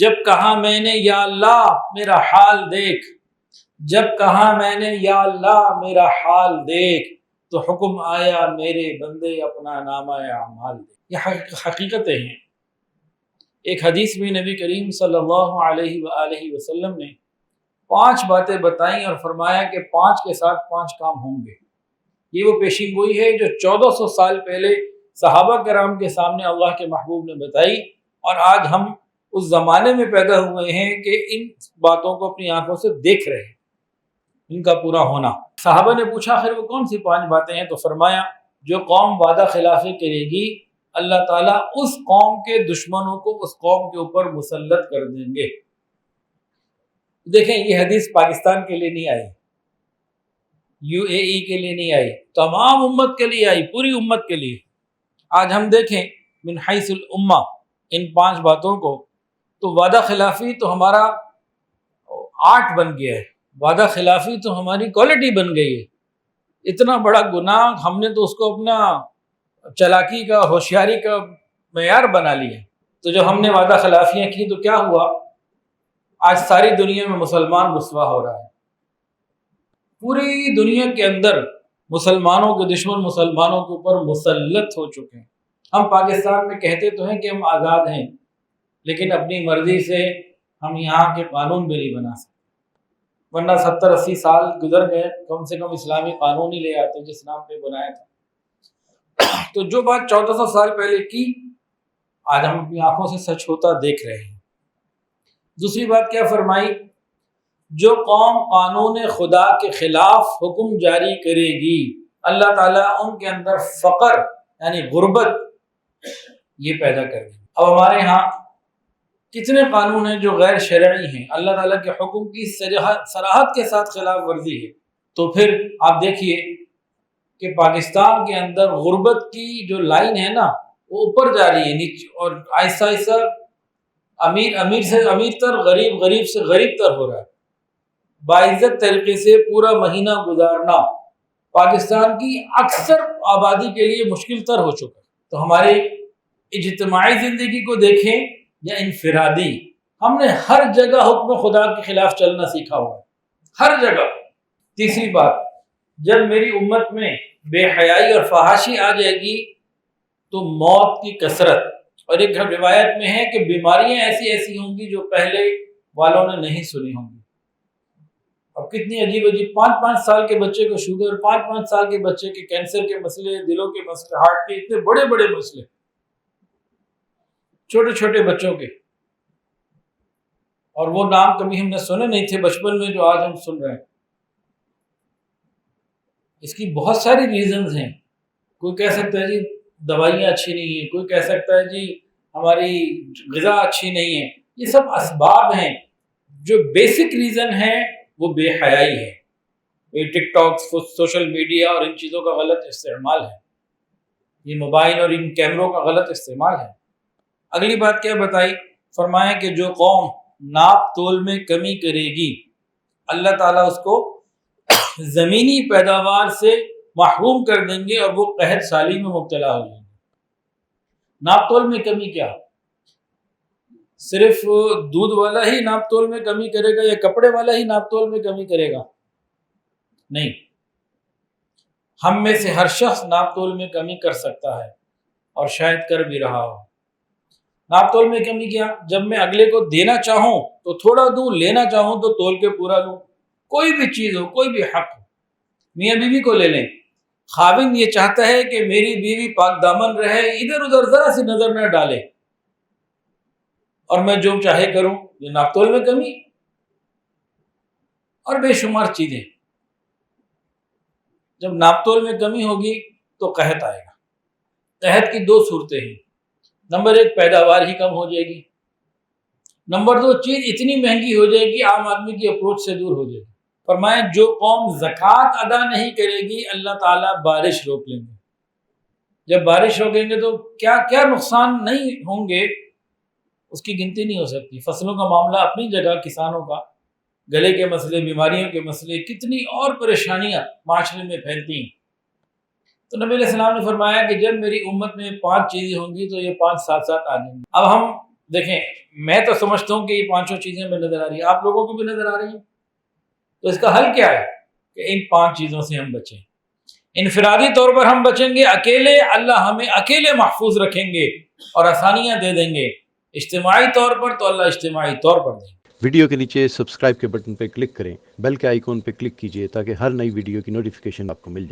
جب کہا میں نے یا اللہ میرا حال دیکھ، جب کہا میں نے یا اللہ میرا حال دیکھ، تو حکم آیا میرے بندے اپنا نامہ اعمال دیکھ۔ یہ حقیقتیں ہیں۔ ایک حدیث میں نبی کریم صلی اللہ علیہ وآلہ وسلم نے 5 باتیں بتائیں اور فرمایا کہ 5 کے ساتھ 5 کام ہوں گے۔ یہ وہ پیشین گوئی ہے جو 1400 سال پہلے صحابہ کرام کے سامنے اللہ کے محبوب نے بتائی، اور آج ہم اس زمانے میں پیدا ہوئے ہیں کہ ان باتوں کو اپنی آنکھوں سے دیکھ رہے ہیں، ان کا پورا ہونا۔ صحابہ نے پوچھا آخر وہ کون سی 5 باتیں ہیں؟ تو فرمایا جو قوم وعدہ خلافی کرے گی اللہ تعالیٰ اس قوم کے دشمنوں کو اس قوم کے اوپر مسلط کر دیں گے۔ دیکھیں یہ حدیث پاکستان کے لیے نہیں آئی، UAE کے لیے نہیں آئی، تمام امت کے لیے آئی، پوری امت کے لیے۔ آج ہم دیکھیں من حیث الامہ ان 5 باتوں کو، تو وعدہ خلافی تو ہمارا آرٹ بن گیا ہے، وعدہ خلافی تو ہماری کوالٹی بن گئی ہے۔ اتنا بڑا گناہ ہم نے تو اس کو اپنا چالاکی کا، ہوشیاری کا معیار بنا لیا۔ تو جب ہم نے وعدہ خلافیاں کی تو کیا ہوا؟ آج ساری دنیا میں مسلمان رسوا ہو رہا ہے، پوری دنیا کے اندر مسلمانوں کے دشمن مسلمانوں کے اوپر مسلط ہو چکے ہیں۔ ہم پاکستان میں کہتے تو ہیں کہ ہم آزاد ہیں، لیکن اپنی مرضی سے ہم یہاں کے قانون بھی نہیں بنا سکتے، ورنہ 70-80 سال گزر گئے، کم سے کم اسلامی قانون ہی لے آتے جس نام پہ بنایا تھا۔ تو جو بات 1400 سال پہلے کی، آج ہم اپنی آنکھوں سے سچ ہوتا دیکھ رہے ہیں۔ دوسری بات کیا فرمائی؟ جو قوم قانون خدا کے خلاف حکم جاری کرے گی اللہ تعالیٰ ان کے اندر فقر یعنی غربت یہ پیدا کر دیں۔ اب ہمارے ہاں کتنے قانون ہیں جو غیر شرعی ہیں، اللہ تعالیٰ کے حکم کی صراحت کے ساتھ خلاف ورزی ہے۔ تو پھر آپ دیکھیے کہ پاکستان کے اندر غربت کی جو لائن ہے نا وہ اوپر جا رہی ہے نیچے، اور آہستہ آہستہ امیر سے امیر تر، غریب غریب سے غریب تر ہو رہا ہے۔ باعزت طریقے سے پورا مہینہ گزارنا پاکستان کی اکثر آبادی کے لیے مشکل تر ہو چکا ہے۔ تو ہمارے اجتماعی زندگی کو دیکھیں یا انفرادی، ہم نے ہر جگہ حکم خدا کے خلاف چلنا سیکھا ہوا ہے، ہر جگہ۔ تیسری بات، جب میری امت میں بے حیائی اور فحاشی آ جائے گی تو موت کی کثرت، اور ایک روایت میں ہے کہ بیماریاں ایسی ایسی ہوں گی جو پہلے والوں نے نہیں سنی ہوں گی۔ اب کتنی عجیب عجیب 5-5 سال کے بچے کو شوگر، 5-5 سال کے بچے کے کینسر کے مسئلے، دلوں کے مسئلے، ہارٹ کے اتنے بڑے بڑے مسئلے چھوٹے چھوٹے بچوں کے، اور وہ نام کبھی ہم نے سنے نہیں تھے بچپن میں جو آج ہم سن رہے ہیں۔ اس کی بہت ساری ریزنز ہیں۔ کوئی کہہ سکتا ہے جی دوائیاں اچھی نہیں ہیں، کوئی کہہ سکتا ہے جی ہماری غذا اچھی نہیں ہے۔ یہ سب اسباب ہیں۔ جو بیسک ریزن ہے وہ بے حیائی ہے، یہ ٹک ٹاک، سوشل میڈیا اور ان چیزوں کا غلط استعمال ہے، یہ موبائل اور ان کیمروں کا غلط استعمال ہے۔ اگلی بات کیا بتائی؟ فرمایا کہ جو قوم ناپ تول میں کمی کرے گی اللہ تعالیٰ اس کو زمینی پیداوار سے محروم کر دیں گے اور وہ قحط سالی میں مبتلا ہو جائیں گے۔ ناپ تول میں کمی کیا؟ صرف دودھ والا ہی ناپ تول میں کمی کرے گا یا کپڑے والا ہی ناپ تول میں کمی کرے گا؟ نہیں، ہم میں سے ہر شخص ناپ تول میں کمی کر سکتا ہے اور شاید کر بھی رہا ہو۔ ناپ تول میں کمی کیا؟ جب میں اگلے کو دینا چاہوں تو تھوڑا دوں، لینا چاہوں تو تول کے پورا لوں۔ کوئی بھی چیز ہو، کوئی بھی حق ہو، میاں بیوی کو لے لیں، خاوند یہ چاہتا ہے کہ میری بیوی پاک دامن رہے، ادھر ادھر ذرا سی نظر نہ ڈالے اور میں جو چاہے کروں، یہ ناپ تول میں کمی۔ اور بے شمار چیزیں، جب ناپ تول میں کمی ہوگی تو قحط آئے گا۔ قحط کی 2 صورتیں ہیں، نمبر 1 پیداوار ہی کم ہو جائے گی، نمبر 2 چیز اتنی مہنگی ہو جائے گی عام آدمی کی اپروچ سے دور ہو جائے گی۔ فرمایا جو قوم زکوٰۃ ادا نہیں کرے گی اللہ تعالیٰ بارش روک لیں گے۔ جب بارش روکیں گے تو کیا کیا نقصان نہیں ہوں گے اس کی گنتی نہیں ہو سکتی۔ فصلوں کا معاملہ اپنی جگہ، کسانوں کا گلے کے مسئلے، بیماریوں کے مسئلے، کتنی اور پریشانیاں معاشرے میں پھیلتی ہیں۔ تو نبی علیہ السلام نے فرمایا کہ جب میری امت میں 5 چیزیں ہوں گی تو یہ 5 ساتھ ساتھ آ جائیں گی۔ اب ہم دیکھیں میں تو سمجھتا ہوں کہ یہ پانچوں چیزیں ہمیں نظر آ رہی ہیں، آپ لوگوں کو بھی نظر آ رہی ہیں، تو اس کا حل کیا ہے کہ ان 5 چیزوں سے ہم بچیں۔ انفرادی طور پر ہم بچیں گے اکیلے، اللہ ہمیں اکیلے محفوظ رکھیں گے اور آسانیاں دے دیں گے۔ اجتماعی طور پر تو اللہ اجتماعی طور پر دیں گے۔ ویڈیو کے نیچے سبسکرائب کے بٹن پہ کلک کریں، بیل کے آئیکن پہ کلک کیجئے تاکہ ہر نئی ویڈیو کی نوٹیفیکیشن آپ کو مل جائے۔